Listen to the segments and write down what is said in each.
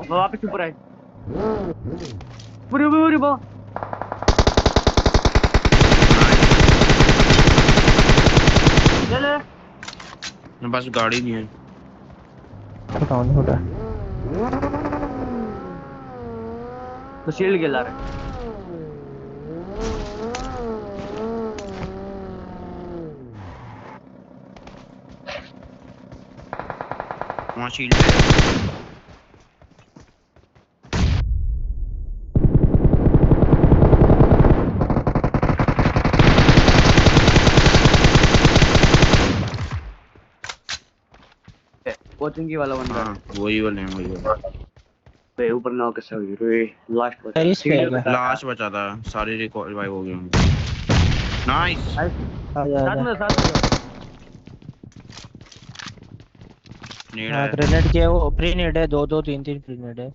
वापस ऊपर आए। पूरी पूरी बो। चले। मेरे पास गाड़ी नहीं है। कौन होगा? तो शील्ड गिला रहे। वहाँ शील्ड है। कोचिंग की वाला बंदा। हाँ वही वाले हैं, वही वाले। पे ऊपर ना होके सब रे। लास्ट बचा टेरिस पे है शील्ड क्या? बचा था। लास्ट बचा था, सारे रिवाइव हो गए होंगे। नाइस। आजा साथ आजा। में साथ में। नेड हाँ है। ग्रेनेड के वो प्रीनेड है, दो दो तीन तीन प्रीनेड है।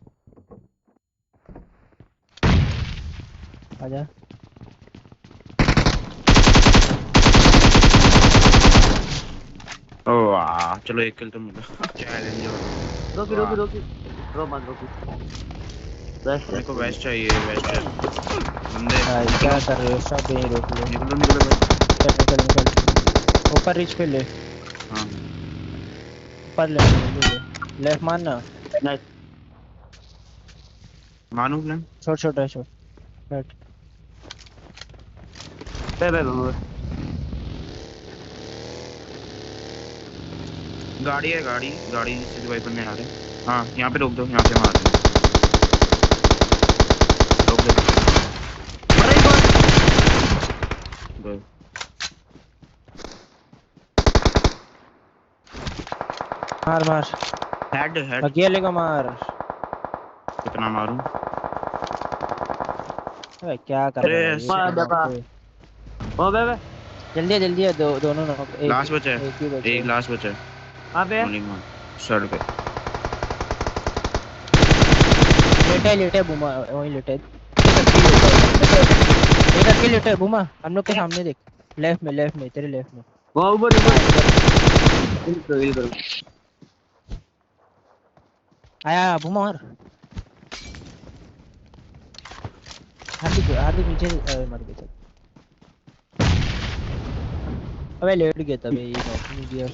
आजा। ओ वाह, चलो एक किल तो मिला। चैलेंज हो रहा है। रोकी रोकी वाह, रोकी। रो मत रोकी। बेस्ट है मेरे को तुम। वेस्ट चाहिए, वेस्ट है। बंदे भाई निकलो क्या कर रहे हो, सब यहीं रोक लो। निकलो निकलो भाई। चल निकल निकल। ऊपर रिच पे ले। हाँ ऊपर ले ले ले। लेफ्ट मारना। नाइस। मानू प्लान। छोड़ छोड़ है छोड़। बैठ। बे बे बे। गाड़ी है, गाड़ी गाड़ी से रिवाइव करने आ रहे हैं। हाँ यहाँ पे रोक दो, यहाँ से मार देंगे। रोक दो। मरा ही कौन? दो। मार मार। Head head. अकेले का मार। कितना मारूं? अबे क्या कर अरे रहा है भाई, एक मार को दबा। मारते। ओ बे बे। जल्दी है, दोनों नॉक, एक लास्ट बचा एक ही है, बचे एक हैं। लास्ट बचा है। कहाँ पे है? Only one. सड़ पे। लेटा है बुमा, वहीं लेटा है। एक अकेले लेटा है, एक अकेले लेटा है बुमा, हम लोग के सामने देख। लेफ्ट में तेरे लेफ्ट में। वहाँ ऊपर हाँ ऊपर। इधर। हिल करो हिल करो। आया बुमा और हार्दिक नीचे मर गया। अबे लेट गया था भाई, नॉक नहीं दिया।